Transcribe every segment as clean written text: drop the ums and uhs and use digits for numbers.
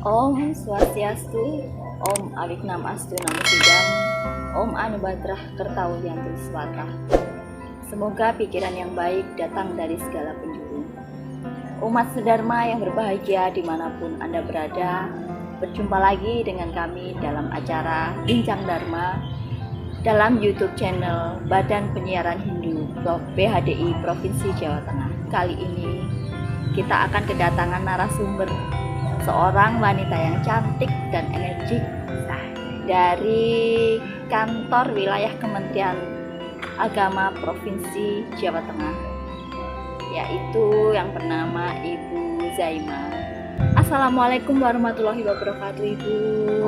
Om Swastiastu, Om Awiknam Astu Namo Buddham, Om Anubadrah Kertawuyantu Swata. Semoga pikiran yang baik datang dari segala penjuru. Umat sedharma yang berbahagia dimanapun Anda berada, berjumpa lagi dengan kami dalam acara Bincang Dharma dalam YouTube channel Badan Penyiaran Hindu BHDI Provinsi Jawa Tengah. Kali ini kita akan kedatangan narasumber, seorang wanita yang cantik dan energik dari kantor wilayah Kementerian Agama Provinsi Jawa Tengah, yaitu yang bernama Ibu Zaima. Assalamualaikum warahmatullahi wabarakatuh, Ibu.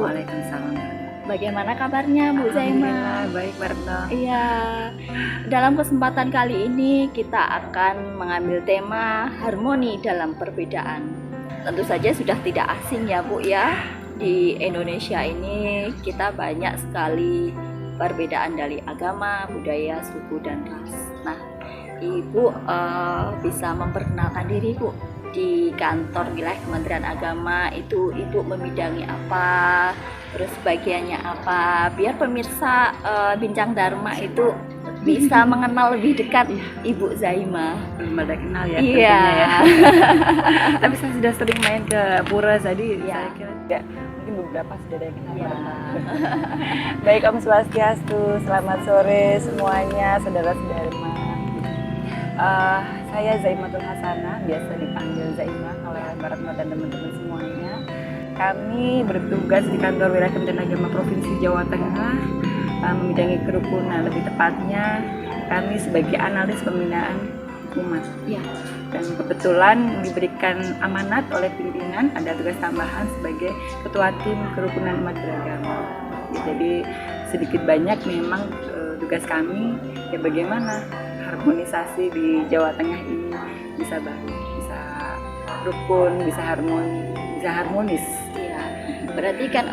Waalaikumsalam. Bagaimana kabarnya, Bu Zaima? Baik, Warno. Iya, dalam kesempatan kali ini kita akan mengambil tema harmoni dalam perbedaan. Tentu saja sudah tidak asing ya, Bu ya. Di Indonesia ini kita banyak sekali perbedaan dari agama, budaya, suku, dan ras. Nah, Ibu bisa memperkenalkan diri, Bu. Di kantor wilayah Kementerian Agama itu Ibu memidangi apa, terus bagiannya apa, biar pemirsa Bincang Dharma itu bisa mengenal lebih dekat Ibu Zaima. Belum ada kenal ya, Iya. tentunya ya. Tapi saya sudah sering main ke Pura tadi, Iya. saya kira tidak, mungkin beberapa sudah ada yang kenal. Iya. Baik, Om Swastiastu, selamat sore semuanya, saudara-saudara. Saya Zaimatul Hasanah, biasa dipanggil Zaima oleh Baratno dan teman-teman semuanya. Kami bertugas di kantor wilayah Kementerian Agama Provinsi Jawa Tengah, membidangi kerukunan, lebih tepatnya kami sebagai analis pembinaan umat. Iya. Dan kebetulan diberikan amanat oleh pimpinan, ada tugas tambahan sebagai ketua tim kerukunan umat beragama. Jadi sedikit banyak memang tugas kami ya bagaimana harmonisasi di Jawa Tengah ini bisa baik, bisa rukun, bisa harmonis. Iya. Berarti kan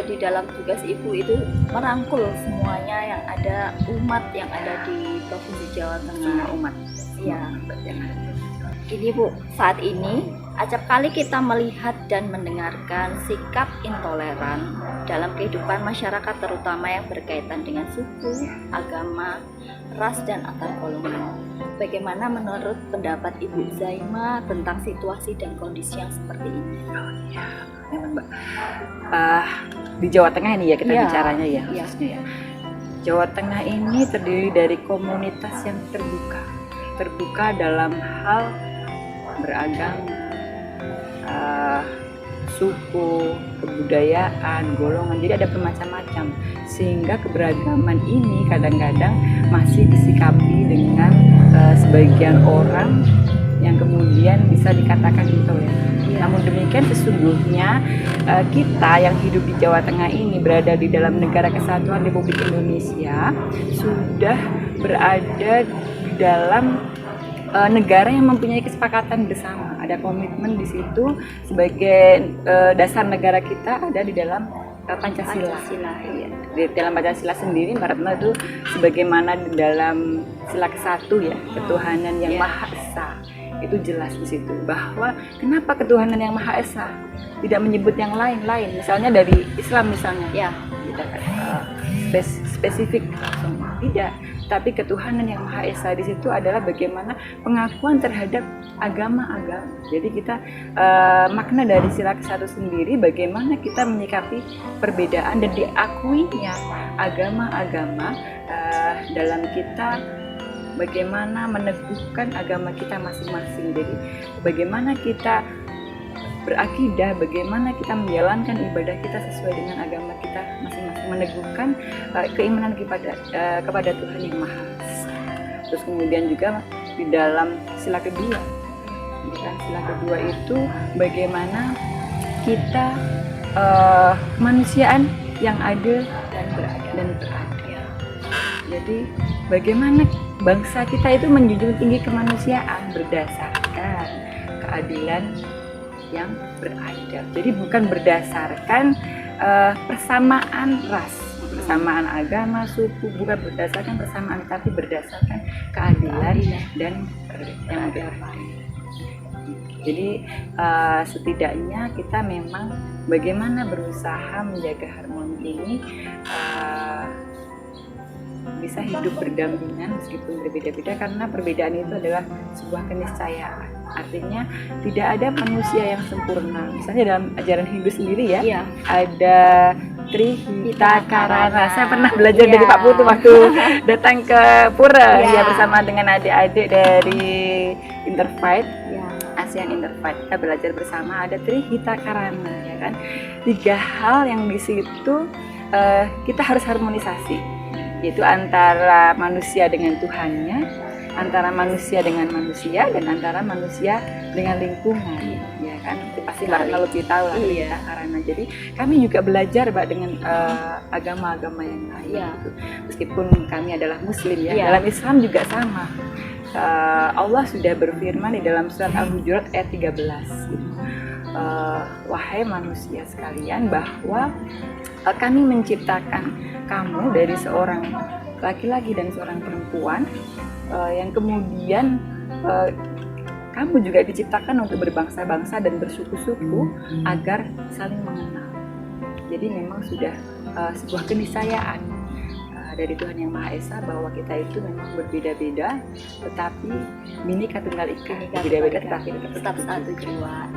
di dalam tugas Ibu itu merangkul semuanya yang ada, umat yang ada di Provinsi Jawa Tengah. Semua umat. Iya. Yang ada. Ini Bu, saat ini acap kali kita melihat dan mendengarkan sikap intoleran dalam kehidupan masyarakat, terutama yang berkaitan dengan suku, agama, ras, dan antar golongan. Bagaimana menurut pendapat Ibu Zaima tentang situasi dan kondisi yang seperti ini? Memang, Mbak. Di Jawa Tengah ini ya kita Iya. bicaranya ya, Iya. khususnya ya. Jawa Tengah ini terdiri dari komunitas yang terbuka dalam hal beragama, suku, kebudayaan, golongan, jadi ada bermacam-macam, sehingga keberagaman ini kadang-kadang masih disikapi dengan sebagian orang yang kemudian bisa dikatakan intoleran. Namun demikian sesungguhnya kita yang hidup di Jawa Tengah ini berada di dalam Negara Kesatuan Republik Indonesia sudah berada di dalam negara yang mempunyai kesepakatan bersama. Ada komitmen di situ sebagai dasar negara kita ada di dalam Pancasila. Iya. Di dalam Pancasila sendiri, Baratno itu sebagaimana di dalam sila ke-1 ya, ketuhanan yang Iya. Maha Esa. Itu jelas di situ bahwa kenapa ketuhanan yang Maha Esa tidak menyebut yang lain-lain, misalnya dari Islam misalnya. Ya. Tidak spesifik langsung tidak, tapi ketuhanan yang Maha Esa di situ adalah bagaimana pengakuan terhadap agama-agama. Jadi kita makna dari sila ke-1 sendiri bagaimana kita menyikapi perbedaan dan diakuinya agama-agama dalam kita, bagaimana meneguhkan agama kita masing-masing. Jadi bagaimana kita berakidah, bagaimana kita menjalankan ibadah kita sesuai dengan agama kita masing-masing, meneguhkan keimanan kepada Tuhan yang Maha Esa. Terus kemudian juga di dalam sila kedua, sila kedua itu bagaimana kita kemanusiaan yang adil dan beradab. Jadi bagaimana bangsa kita itu menjunjung tinggi kemanusiaan berdasarkan keadilan yang beradab. Jadi bukan berdasarkan persamaan ras, persamaan agama, suku, bukan berdasarkan persamaan, tapi berdasarkan keadilan dan yang beradab. Jadi setidaknya kita memang bagaimana berusaha menjaga harmoni ini bisa hidup berdampingan meskipun berbeda-beda, karena perbedaan itu adalah sebuah keniscayaan. Artinya tidak ada manusia yang sempurna. Misalnya dalam ajaran Hindu sendiri ya, Iya. ada Trihitakarana. Saya pernah belajar Iya. dari Pak Putu waktu datang ke Pura Iya. ya bersama dengan adik-adik dari Interfight, Ya. ASEAN Interfight. Kita belajar bersama ada Trihitakarana ya kan. 3 hal yang di situ kita harus harmonisasi, yaitu antara manusia dengan Tuhannya, antara manusia dengan manusia, dan antara manusia dengan lingkungan, ya kan? Itu pasti Mbak lebih tahu lah. Iya. Karena jadi kami juga belajar Mbak dengan agama-agama yang lain. Iya. Gitu. Meskipun kami adalah Muslim ya, Iya. dalam Islam juga sama. Allah sudah berfirman di dalam surat Al-Hujurat ayat 13. Gitu. Wahai manusia sekalian, bahwa kami menciptakan kamu dari seorang laki-laki dan seorang perempuan, yang kemudian kamu juga diciptakan untuk berbangsa-bangsa dan bersuku-suku agar saling mengenal. Jadi memang sudah sebuah keniscayaan dari Tuhan Yang Maha Esa bahwa kita itu memang berbeda-beda, tetapi Bhinneka Tunggal Ika, berbeda-beda tetapi Tetap satu jiwa.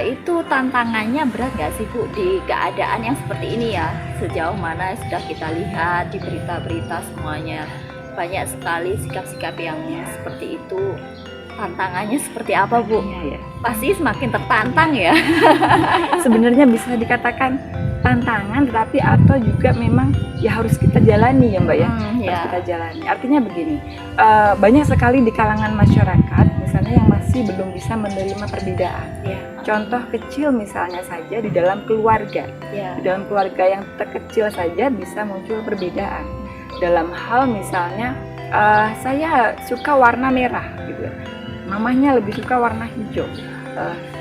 Itu tantangannya berat nggak sih Bu di keadaan yang seperti ini ya? Sejauh mana sudah kita lihat di berita-berita semuanya banyak sekali sikap-sikap yang seperti itu. Tantangannya seperti apa Bu? Iya, ya. Pasti semakin tertantang ya. Sebenarnya bisa dikatakan tantangan, tetapi atau juga memang ya harus kita jalani ya Mbak ya. Harus kita jalani. Artinya begini, banyak sekali di kalangan masyarakat misalnya yang masih belum bisa menerima perbedaan. Ya. Contoh kecil misalnya saja di dalam keluarga. Ya. Di dalam keluarga yang terkecil saja bisa muncul perbedaan. Dalam hal misalnya saya suka warna merah gitu. Mamahnya lebih suka warna hijau.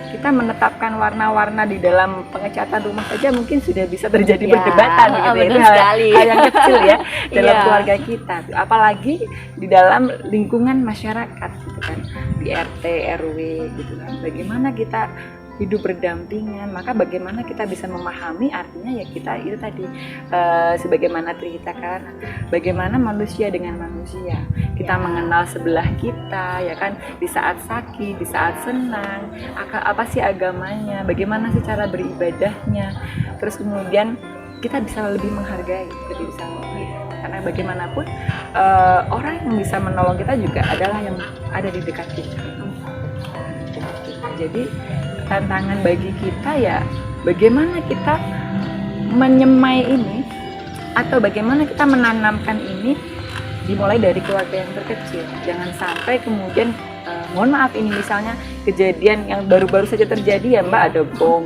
Kita menetapkan warna-warna di dalam pengecatan rumah saja mungkin sudah bisa terjadi Ya, perdebatan gitu. benar Itu sekali. hal yang kecil ya dalam Iya. keluarga kita. Apalagi di dalam lingkungan masyarakat gitu kan, di RT, RW gitu kan. Bagaimana kita hidup berdampingan, maka bagaimana kita bisa memahami, artinya ya kita itu tadi sebagaimana Trihitakarana, bagaimana manusia dengan manusia, kita Ya. mengenal sebelah kita ya kan, di saat sakit, di saat senang, apa sih agamanya, bagaimana sih cara beribadahnya, terus kemudian kita bisa lebih menghargai, karena bagaimanapun orang yang bisa menolong kita juga adalah yang ada di dekat kita. Jadi tantangan bagi kita ya bagaimana kita menyemai ini, atau bagaimana kita menanamkan ini dimulai dari keluarga yang terkecil. Jangan sampai kemudian mohon maaf ini misalnya kejadian yang baru-baru saja terjadi ya Mbak, ada bom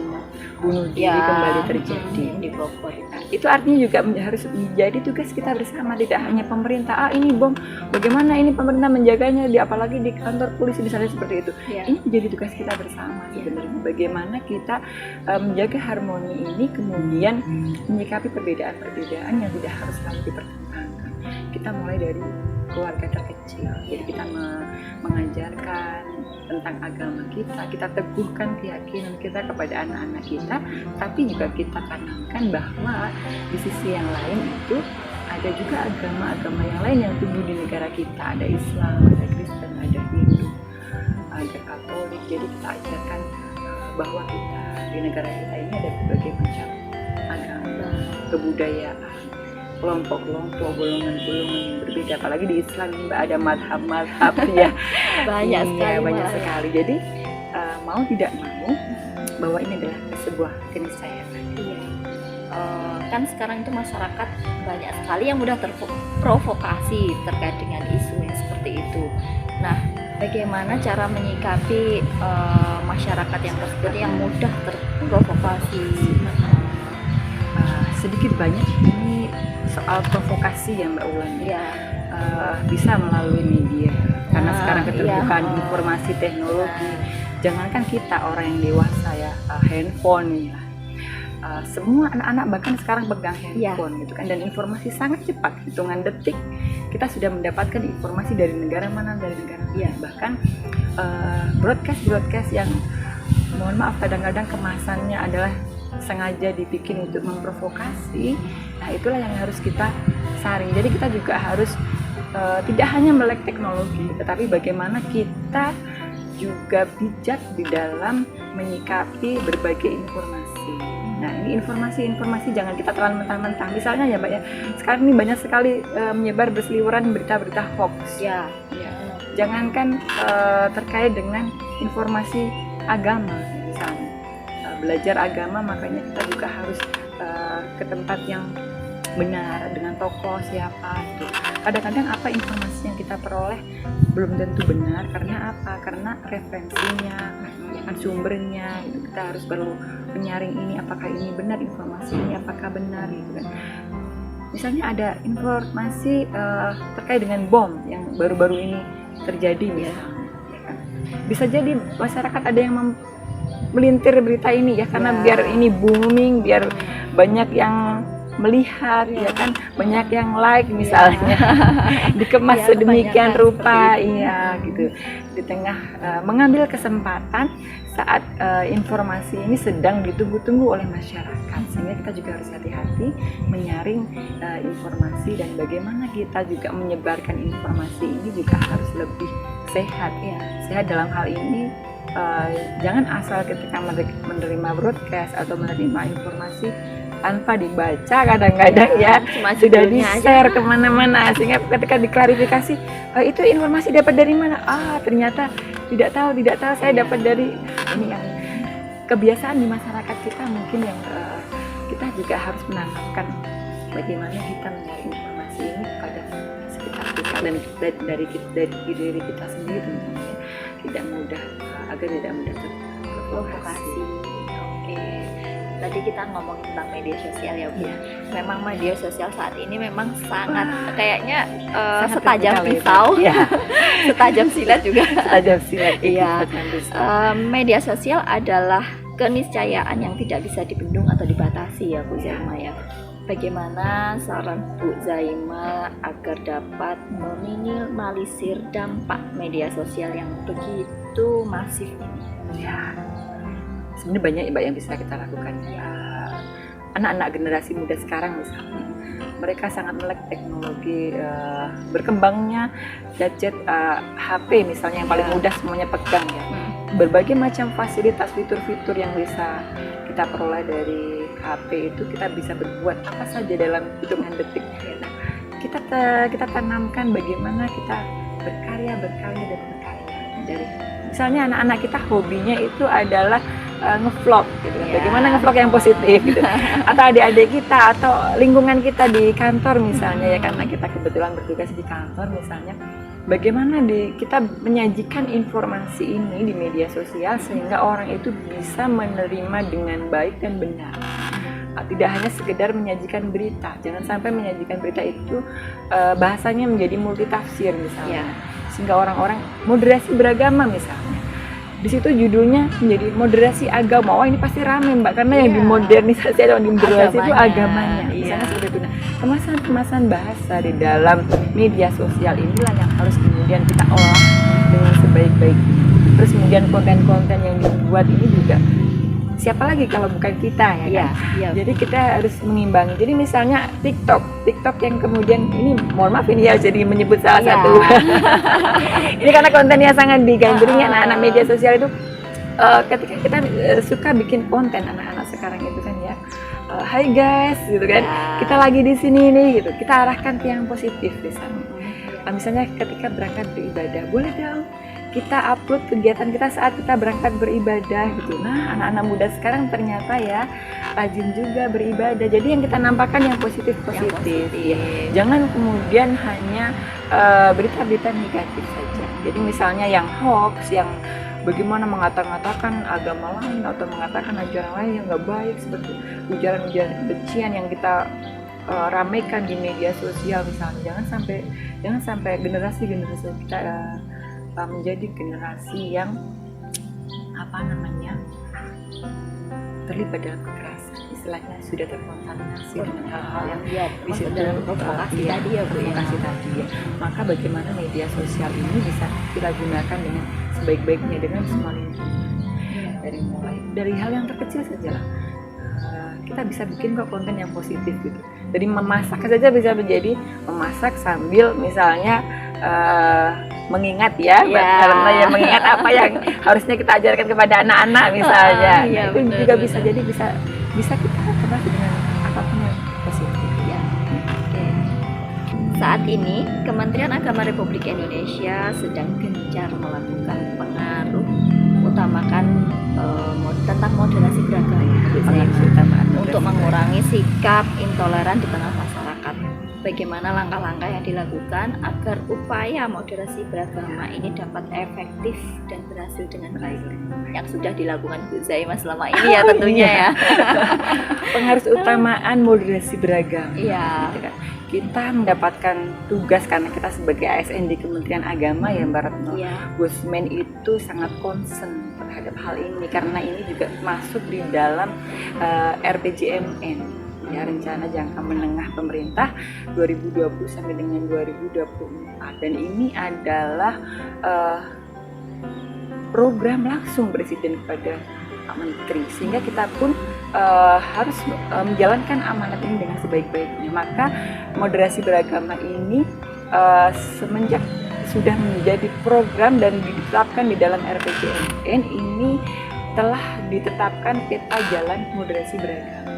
bunuh diri kembali terjadi di Bogor. Nah, itu artinya juga harus menjadi tugas kita bersama, tidak hanya pemerintah. Ini bom, bagaimana ini pemerintah menjaganya, apalagi di kantor polisi misalnya seperti itu. Ya. Ini menjadi tugas kita bersama sebenarnya. Bagaimana kita menjaga harmoni ini, kemudian menyikapi perbedaan-perbedaan yang tidak harus selalu dipertentangkan. Kita mulai dari keluarga terkecil, jadi kita mengajarkan tentang agama kita teguhkan keyakinan kita kepada anak-anak kita, tapi juga kita tanamkan bahwa di sisi yang lain itu ada juga agama-agama yang lain yang tumbuh di negara kita. Ada Islam, ada Kristen, ada Hindu, ada Katolik. Jadi kita ajarkan bahwa kita di negara kita ini ada berbagai macam agama, kebudayaan, kelompok-kelompok, golongan-golongan yang berbeda. Apalagi di Islam Mbak ada madhab-madhab ya. Banyak Iya, sekali. banyak Mbak. sekali. Jadi mau tidak mau bahwa ini adalah sebuah keniscayaan. Iya. Kan sekarang itu masyarakat banyak sekali yang mudah terprovokasi terkait dengan isu yang seperti itu. Nah, bagaimana cara menyikapi masyarakat yang tersebut yang mudah terprovokasi? Sedikit banyak ini soal provokasi ya Mbak Ulan. Ya. Bisa melalui media karena sekarang keterbukaan iya. informasi teknologi. Jangankan kita orang yang dewasa ya, handphone ya. semua anak-anak bahkan sekarang pegang handphone gitu kan, dan informasi sangat cepat, hitungan detik kita sudah mendapatkan informasi dari negara mana, bahkan broadcast yang mohon maaf kadang-kadang kemasannya adalah sengaja dibikin untuk memprovokasi. Nah itulah yang harus kita saring. Jadi kita juga harus tidak hanya melek teknologi, tetapi bagaimana kita juga bijak di dalam menyikapi berbagai informasi. Nah ini informasi jangan kita telan mentah-mentah. Misalnya ya Mbak ya, sekarang ini banyak sekali menyebar berseliweran berita-berita hoax. Ya. Jangankan terkait dengan informasi agama misalnya. Belajar agama, makanya kita juga harus ke tempat yang benar dengan tokoh siapa gitu. Kadang-kadang apa informasi yang kita peroleh belum tentu benar, karena apa? Karena referensinya, sumbernya gitu. Kita harus perlu menyaring ini, apakah ini benar informasi ini, apakah benar gitu kan. Misalnya ada informasi terkait dengan bom yang baru-baru ini terjadi misalnya, ya kan? Bisa jadi masyarakat ada yang melintir berita ini ya, karena biar ini booming, biar banyak yang melihat ya kan, banyak yang like misalnya. Dikemas sedemikian rupa gitu, di tengah mengambil kesempatan saat informasi ini sedang ditunggu-tunggu oleh masyarakat, sehingga kita juga harus hati-hati menyaring informasi, dan bagaimana kita juga menyebarkan informasi ini juga harus lebih sehat ya. Sehat dalam hal ini jangan asal ketika menerima broadcast atau menerima informasi tanpa dibaca, kadang-kadang ya sudah di-share kemana-mana, sehingga ketika diklarifikasi itu informasi dapat dari mana, ternyata tidak tahu saya dapat dari ini. Yang kebiasaan di masyarakat kita mungkin yang kita juga harus menanamkan bagaimana kita mencari informasi ini pada sekitar kita dan dari diri kita sendiri, tidak mudah agar tidak mudah terprovokasi. Oke, tadi kita ngomong tentang media sosial ya Bu. Memang media sosial saat ini memang sangat kayaknya setajam pisau, setajam silat juga. Setajam silat. Iya. Media sosial adalah keniscayaan yang tidak bisa dibendung atau dibatasi ya Bu Zaima ya. Bagaimana saran Bu Zaima agar dapat meminimalisir dampak media sosial yang begitu masif ini? Ya, sebenarnya banyak Mbak yang bisa kita lakukan. Anak-anak generasi muda sekarang misalnya, mereka sangat melek teknologi, berkembangnya gadget, HP misalnya yang paling mudah semuanya pegang ya. Berbagai macam fasilitas, fitur-fitur yang bisa kita peroleh dari HP itu kita bisa berbuat apa saja dalam hitungan detik. Nah, kita tanamkan bagaimana kita berkarya. Dari misalnya anak-anak kita hobinya itu adalah ngevlog gitu. Bagaimana ngevlog yang positif gitu. Atau adik-adik kita atau lingkungan kita di kantor misalnya ya, karena kita kebetulan bertugas di kantor misalnya. Bagaimana kita menyajikan informasi ini di media sosial sehingga orang itu bisa menerima dengan baik dan benar. Tidak hanya sekedar menyajikan berita, jangan sampai menyajikan berita itu bahasanya menjadi multitafsir misalnya, sehingga orang-orang moderasi beragama misalnya, di situ judulnya menjadi moderasi agama. Ini pasti rame Mbak, karena yang dimodernisasi atau dimoderasi itu agamanya. Misalnya seperti itu. Nah, kemasan bahasa di dalam media sosial inilah yang harus kemudian kita olah dengan sebaik-baiknya. Terus kemudian konten-konten yang dibuat ini juga siapa lagi kalau bukan kita ya kan? Jadi kita harus mengimbangi. Jadi misalnya TikTok yang kemudian ini, mohon maaf ini ya jadi menyebut salah satu. Ini karena kontennya sangat digandrungi anak-anak media sosial itu. Ketika kita suka bikin konten anak-anak sekarang itu kan ya, hai guys gitu kan, kita lagi di sini nih gitu, kita arahkan ke yang positif misalnya. Misalnya ketika berangkat beribadah, boleh dong kita upload kegiatan kita saat kita berangkat beribadah gitu. Nah, anak-anak muda sekarang ternyata ya rajin juga beribadah. Jadi yang kita nampakkan yang positif-positif. Ya. Jangan kemudian hanya berita-berita negatif saja. Jadi misalnya yang hoax, yang bagaimana mengatakan agama lain atau mengatakan ajaran lain yang nggak baik, seperti ujaran-ujaran kebencian yang kita ramaikan di media sosial misalnya. Jangan sampai generasi kita menjadi generasi yang terlibat dalam kekerasan. istilahnya sudah terkontaminasi dengan hal-hal yang ya, di situ dalam provokasi iya, tadi ya Bu ya. provokasi tadi ya. Maka bagaimana media sosial ini bisa kita gunakan dengan sebaik-baiknya dengan semua lingkungan. Dari mulai dari hal yang terkecil saja lah. Kita bisa bikin kok konten yang positif gitu. Jadi memasak saja bisa menjadi memasak sambil misalnya mengingat ya, karena ya mengingat apa yang harusnya kita ajarkan kepada anak-anak misalnya. Iya, itu benar, juga benar. bisa jadi bisa kita kemas dengan apapun yang positif. Ya, oke. Saat ini Kementerian Agama Republik Indonesia sedang gencar melakukan pengaruh utamakan tentang moderasi beragama untuk mengurangi sikap intoleran di tengah masyarakat. Bagaimana langkah-langkah yang dilakukan agar upaya moderasi beragama ini dapat efektif dan berhasil dengan baik, yang sudah dilakukan Bu Zaimah selama ini ya tentunya ya. Pengaruh utamaan moderasi beragama. Iya. Gitu kan. Kita mendapatkan tugas karena kita sebagai ASN di Kementerian Agama ya Mbak Retno. Iya. Gusmen itu sangat concern terhadap hal ini karena ini juga masuk di dalam RPJMN. Ya, rencana jangka menengah pemerintah 2020 sampai dengan 2024, dan ini adalah program langsung Presiden kepada Pak Menteri, sehingga kita pun harus menjalankan amanat ini dengan sebaik-baiknya. Maka moderasi beragama ini semenjak sudah menjadi program dan ditetapkan di dalam RPJMN ini telah ditetapkan peta jalan moderasi beragama.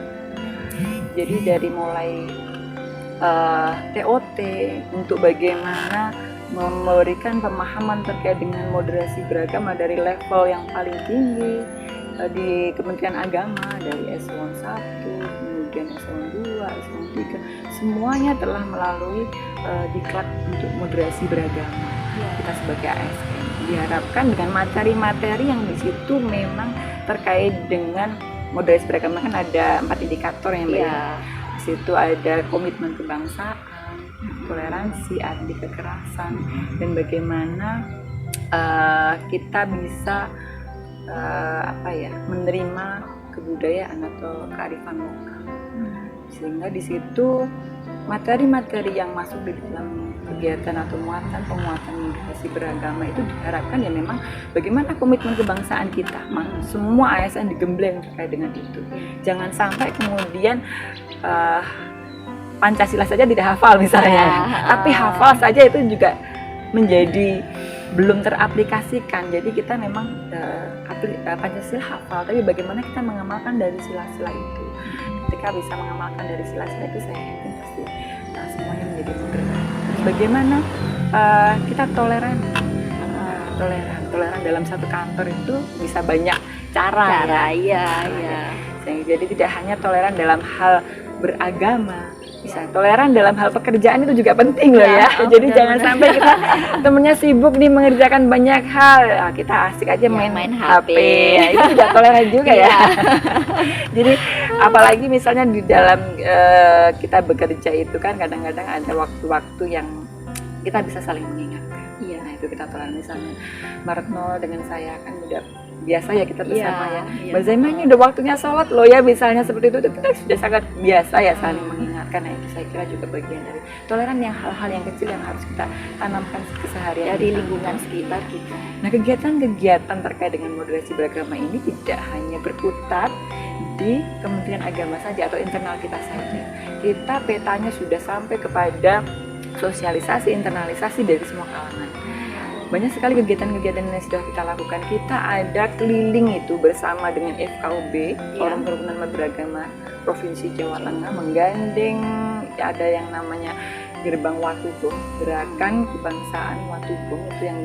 Jadi dari mulai TOT untuk bagaimana memberikan pemahaman terkait dengan moderasi beragama dari level yang paling tinggi di Kementerian Agama, dari eselon 1, kemudian eselon 2, eselon 3, semuanya telah melalui diklat untuk moderasi beragama. Kita sebagai ASN diharapkan dengan materi-materi yang di situ memang terkait dengan moderasi beragama, kan ada 4 indikator yang Iya. Di situ ada komitmen kebangsaan, toleransi, anti kekerasan, dan bagaimana kita bisa menerima kebudayaan atau kearifan lokal. Sehingga di situ materi-materi yang masuk di dalam kegiatan atau penguatan moderasi beragama itu diharapkan ya memang bagaimana komitmen kebangsaan kita. Semua ASN digembleng terkait dengan itu. Jangan sampai kemudian Pancasila saja tidak hafal misalnya, tapi hafal saja itu juga menjadi belum teraplikasikan. Jadi kita memang Pancasila hafal, tapi bagaimana kita mengamalkan dari sila-sila itu. Ketika bisa mengamalkan dari sila-sila itu, saya yakin pasti semuanya menjadi moderat. Bagaimana kita toleran dalam satu kantor itu bisa banyak cara ya. Jadi tidak hanya toleran dalam hal beragama, bisa toleran dalam hal pekerjaan itu juga penting loh ya. Jadi jangan sampai kita temennya sibuk nih mengerjakan banyak hal, kita asik aja main HP. Ya, itu juga toleran juga ya. Jadi apalagi misalnya di dalam kita bekerja itu kan kadang-kadang ada waktu-waktu yang kita bisa saling mengingatkan. Iya, nah itu kita toleran. Misalnya Mbak Retno dengan saya kan udah biasa ya kita bersama ya. Mbak Zaimah ini udah waktunya sholat loh ya, misalnya seperti itu kita sudah sangat biasa ya saling mengingatkan. Nah itu saya kira juga bagian dari toleran yang hal-hal yang kecil yang harus kita tanamkan keseharian dari lingkungan sekitar kita. Nah kegiatan-kegiatan terkait dengan moderasi beragama ini tidak hanya berkutat di Kementerian Agama saja atau internal kita saja. Kita petanya sudah sampai kepada sosialisasi, internalisasi dari semua kalangan. Banyak sekali kegiatan-kegiatan yang sudah kita lakukan. Kita ada keliling itu bersama dengan FKUB, Forum Kerukunan Umat Beragama Provinsi Jawa Tengah, menggandeng ada yang namanya Gerbang Watubong, Gerakan Kebangsaan Watubong, itu yang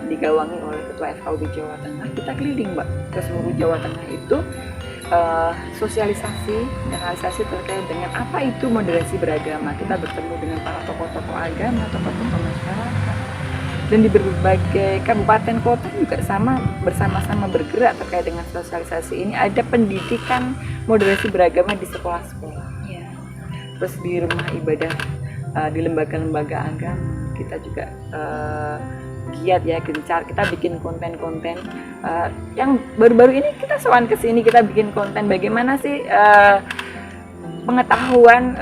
digawangi oleh Ketua FKUB Jawa Tengah. Kita keliling Mbak ke seluruh Jawa Tengah itu sosialisasi dan realisasi terkait dengan apa itu moderasi beragama. Kita bertemu dengan para tokoh-tokoh agama, tokoh-tokoh masyarakat, dan di berbagai kabupaten kota juga bersama-sama bergerak terkait dengan sosialisasi ini. Ada pendidikan moderasi beragama di sekolah-sekolah, terus di rumah ibadah, di lembaga-lembaga agama kita juga giat ya, gencar kita bikin konten-konten. Yang baru-baru ini kita sowan ke sini, kita bikin konten bagaimana sih pengetahuan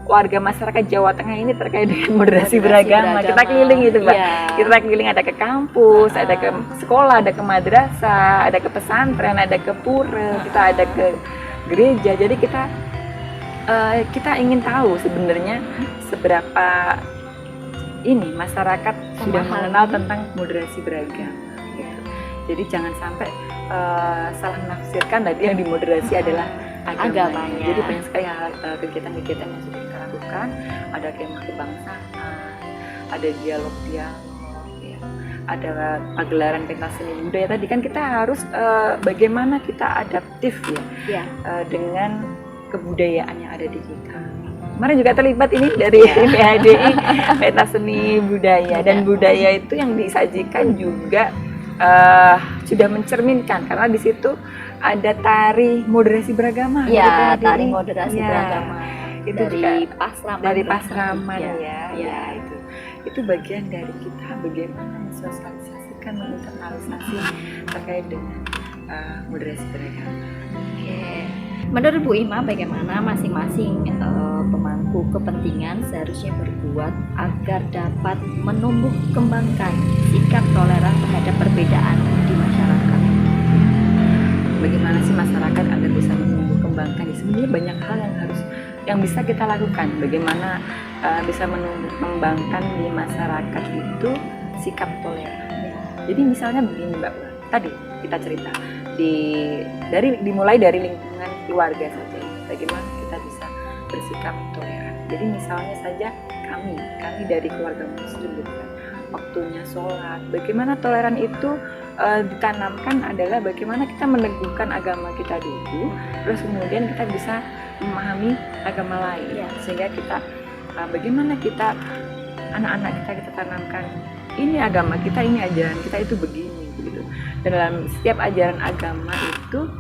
warga masyarakat Jawa Tengah ini terkait dengan moderasi beragama. Kita keliling itu, Mbak. Yeah. Kita keliling, ada ke kampus, ada ke sekolah, ada ke madrasah, ada ke pesantren, ada ke pura, kita ada ke gereja. Jadi kita ingin tahu sebenarnya seberapa ini masyarakat sudah mengenal tentang moderasi beragama. Gitu. Jadi jangan sampai salah menafsirkan tadi yang dimoderasi adalah agamanya. Jadi banyak sekali kegiatan-kegiatan yang sudah kita lakukan. Ada kemah kebangsaan, ada dialog-dialog, ya. Ada pagelaran pentas seni budaya. Tadi kan kita harus bagaimana kita adaptif ya. Dengan kebudayaan yang ada di kita. Kemarin juga terlibat ini dari PHDI, pentas seni budaya, dan budaya itu yang disajikan juga sudah mencerminkan, karena di situ ada tari moderasi beragama. Ya, tari moderasi beragama. Itu dari juga Pasraman. dari Pasraman ya. Ya. Itu bagian dari kita bagaimana mensosialisasikan, menginternalisasi terkait dengan moderasi beragama. Oke. Menurut Bu Ima, bagaimana masing-masing pemangku kepentingan seharusnya berbuat agar dapat menumbuh kembangkan sikap toleran terhadap perbedaan di masyarakat? Bagaimana sih masyarakat agar bisa menumbuh kembangkan? Sebenarnya banyak hal yang bisa kita lakukan. Bagaimana bisa menumbuh kembangkan di masyarakat itu sikap toleran. Jadi misalnya begini, Mbak, tadi kita cerita dimulai dari lingkungan keluarga saja. Bagaimana kita bisa bersikap toleran. Jadi misalnya saja kami dari keluarga Muslim gitu kan, waktunya sholat. Bagaimana toleran itu ditanamkan adalah bagaimana kita meneguhkan agama kita dulu, terus kemudian kita bisa memahami agama lain, sehingga kita bagaimana kita anak-anak kita tanamkan ini agama kita, ini ajaran kita itu begini gitu. Dan dalam setiap ajaran agama itu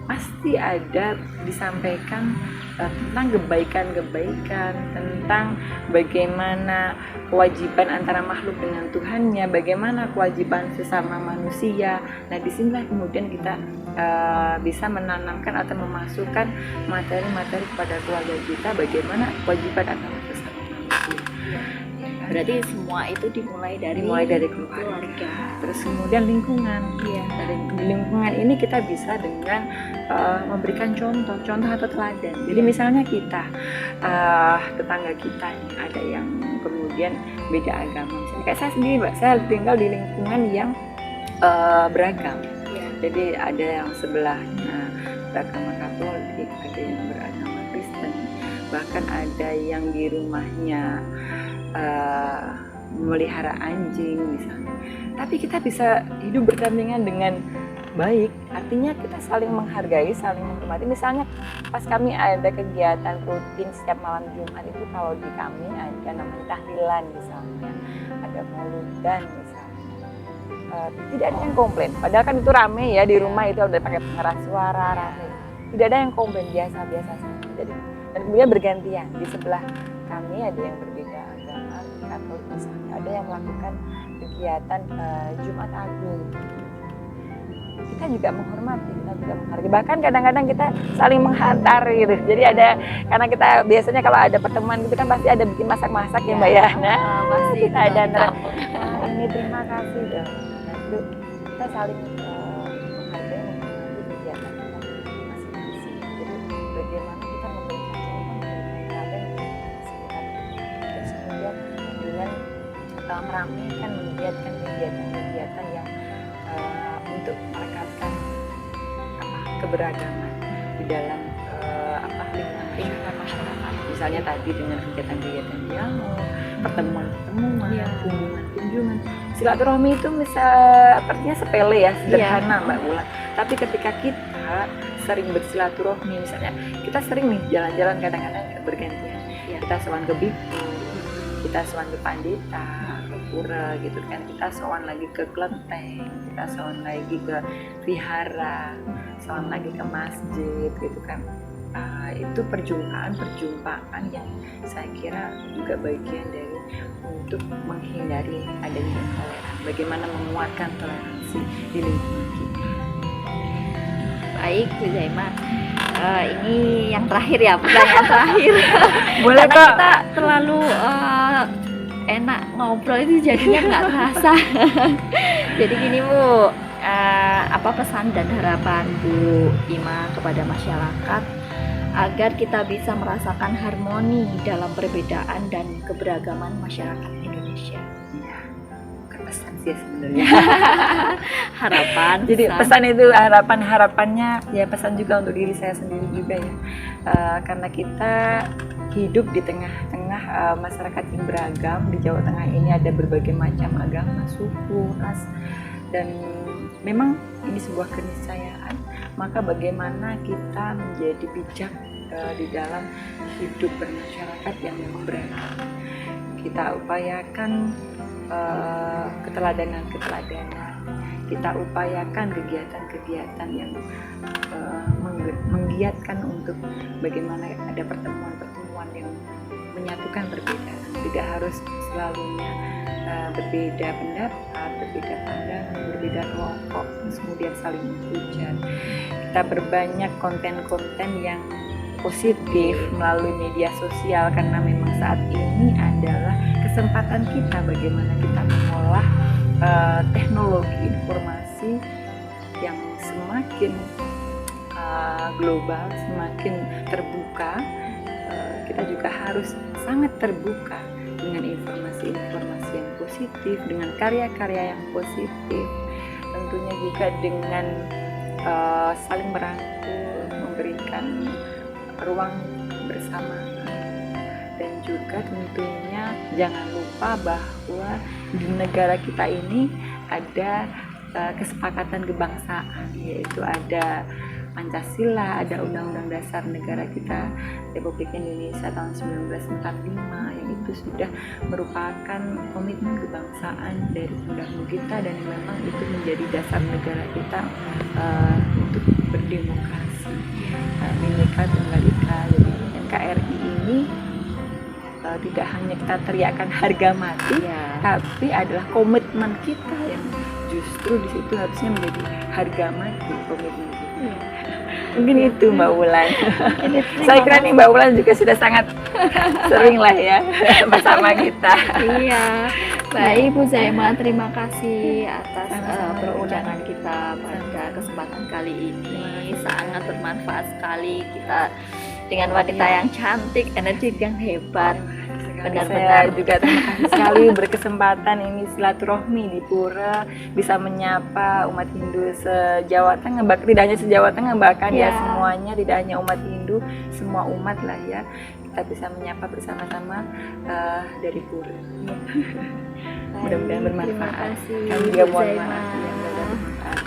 pasti ada disampaikan tentang kebaikan-kebaikan, tentang bagaimana kewajiban antara makhluk dengan Tuhannya, bagaimana kewajiban sesama manusia. Nah, disinilah kemudian kita bisa menanamkan atau memasukkan materi-materi kepada keluarga kita, bagaimana kewajiban antara sesama manusia. Berarti semua itu dimulai dari keluarga. Terus kemudian lingkungan. Dari lingkungan ini kita bisa dengan memberikan contoh atau teladan. Jadi misalnya kita tetangga kita nih ada yang kemudian beda agama. Misalnya kayak saya sendiri, Mbak, saya tinggal di lingkungan yang beragam. Jadi ada yang sebelahnya beragama Katolik, ada yang beragama Kristen, bahkan ada yang di rumahnya memelihara anjing misalnya. Tapi kita bisa hidup berdampingan dengan baik, artinya kita saling menghargai, saling menghormati. Misalnya pas kami ada kegiatan rutin setiap malam Jumat itu, kalau di kami ada namanya tahlilan misalnya, ada mauludan misalnya, tidak ada yang komplain. Padahal kan itu rame ya, di rumah itu udah pakai pengeras suara, rame. Tidak ada yang komplain, biasa-biasa saja. Jadi, dan kemudian bergantian, di sebelah kami ada yang berbeda agama, Katolik misalnya, ada yang melakukan kegiatan Jumat Agung. Kita juga menghormati, kita juga menghargai. Bahkan kadang-kadang kita saling menghantar gitu. Jadi ada, karena kita biasanya kalau ada pertemuan gitu kan pasti ada bikin masak-masak ya, Mbak ya. Nah, pasti kita ada ini terima kasih dong. Nah, itu kita saling menghargai, menghormati kegiatan kita masing-masing. Jadi bagaimana kita memberikan contoh, memberikan teladan di sekitar kita. Terus kemudian dengan meramaikan, menggiatkan kegiatan-kegiatan yang untuk merekatkan keberagaman di dalam lingkungan masyarakat. Misalnya tadi dengan kegiatan-kegiatan dialog, pertemuan-pertemuan, kunjungan-kunjungan. Silaturahmi itu sepertinya sepele ya, sederhana Mbak Ula. Tapi ketika kita sering bersilaturahmi, misalnya kita sering nih jalan-jalan kadang-kadang bergantian. Kita sowan ke biku, kita sowan ke pandita, ke pura gitu kan, kita sowan lagi ke kelenteng, kita sowan lagi ke vihara, sowan lagi ke masjid gitu kan. Itu perjumpaan yang saya kira juga bagian dari untuk menghindari adanya intoleran. Bagaimana menguatkan toleransi di lingkungan kita. Baik Bu Zaima, ini yang terakhir ya, pertanyaan terakhir. Boleh Karena kok. kita terlalu enak ngobrol itu jadinya nggak terasa. Jadi gini Bu, apa pesan dan harapan Bu Ima kepada masyarakat agar kita bisa merasakan harmoni dalam perbedaan dan keberagaman masyarakat Indonesia? Iya, bukan pesan sih sebenarnya. Harapan. Jadi pesan itu harapannya ya pesan juga untuk diri saya sendiri juga ya. Karena kita hidup di tengah-tengah masyarakat yang beragam. Di Jawa Tengah ini ada berbagai macam agama, suku, ras, dan memang ini sebuah keniscayaan. Maka bagaimana kita menjadi bijak di dalam hidup bermasyarakat yang memang beragam. Kita upayakan keteladanan, kita upayakan kegiatan-kegiatan yang menggiatkan untuk bagaimana ada pertemuan-pertemuan yang menyatukan perbedaan. Tidak harus selalunya berbeda pendapat, berbeda pandangan, berbeda kelompok, kemudian saling menghujat. Kita perbanyak konten-konten yang positif melalui media sosial, karena memang saat ini adalah kesempatan kita bagaimana kita mengolah teknologi informasi yang semakin global, semakin terbuka. Kita juga harus sangat terbuka dengan informasi-informasi yang positif, dengan karya-karya yang positif, tentunya juga dengan saling merangkul, memberikan ruang bersama, dan juga tentunya jangan lupa bahwa di negara kita ini ada kesepakatan kebangsaan, yaitu ada Pancasila, ada Undang-Undang Dasar Negara kita Republik Indonesia tahun 1945 yang itu sudah merupakan komitmen kebangsaan dari pendahulu kita, dan memang itu menjadi dasar negara kita untuk berdemokrasi. Bhinneka Tunggal Ika, jadi NKRI ini tidak hanya kita teriakkan harga mati, tapi adalah komitmen kita yang justru di situ harusnya menjadi harga mati komitmen kita. Mungkin itu Mbak Wulan. Saya kira nih Mbak Wulan juga sudah sangat sering lah ya bersama kita. Iya, baik Bu Zaima, terima kasih atas Sama-sama, perbincangan kita pada kesempatan kali ini. Sangat bermanfaat sekali kita dengan wanita yang cantik, energi yang hebat. Saya juga terima kasih sekali berkesempatan ini silaturahmi di Pura, bisa menyapa umat Hindu se-Jawa Tengah, bahkan tidak hanya se-Jawa Tengah, bahkan ya semuanya, tidak hanya umat Hindu, semua umat lah ya, kita bisa menyapa bersama-sama dari Pura. Mudah-mudahan bermanfaat. Kami juga mohon maaf ya, mudah-mudahan bermanfaat.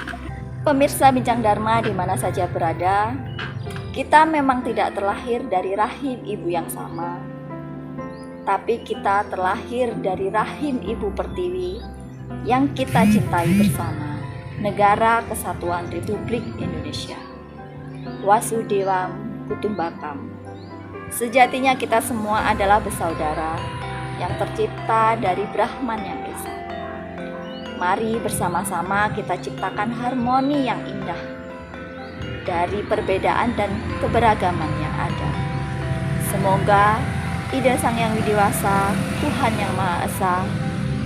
Pemirsa Bincang Dharma di mana saja berada, kita memang tidak terlahir dari rahim ibu yang sama, tapi kita terlahir dari rahim Ibu Pertiwi yang kita cintai bersama, Negara Kesatuan Republik Indonesia. Wasudewam Kutumbakam. Sejatinya kita semua adalah bersaudara yang tercipta dari Brahman yang Esa. Mari bersama-sama kita ciptakan harmoni yang indah dari perbedaan dan keberagaman yang ada. Semoga Ida Sang Yang Widiwasa, Tuhan Yang Maha Esa,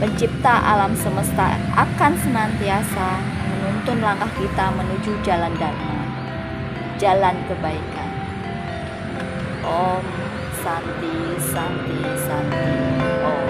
pencipta alam semesta akan senantiasa menuntun langkah kita menuju jalan dharma, jalan kebaikan. Om Santi Santi Santi Om.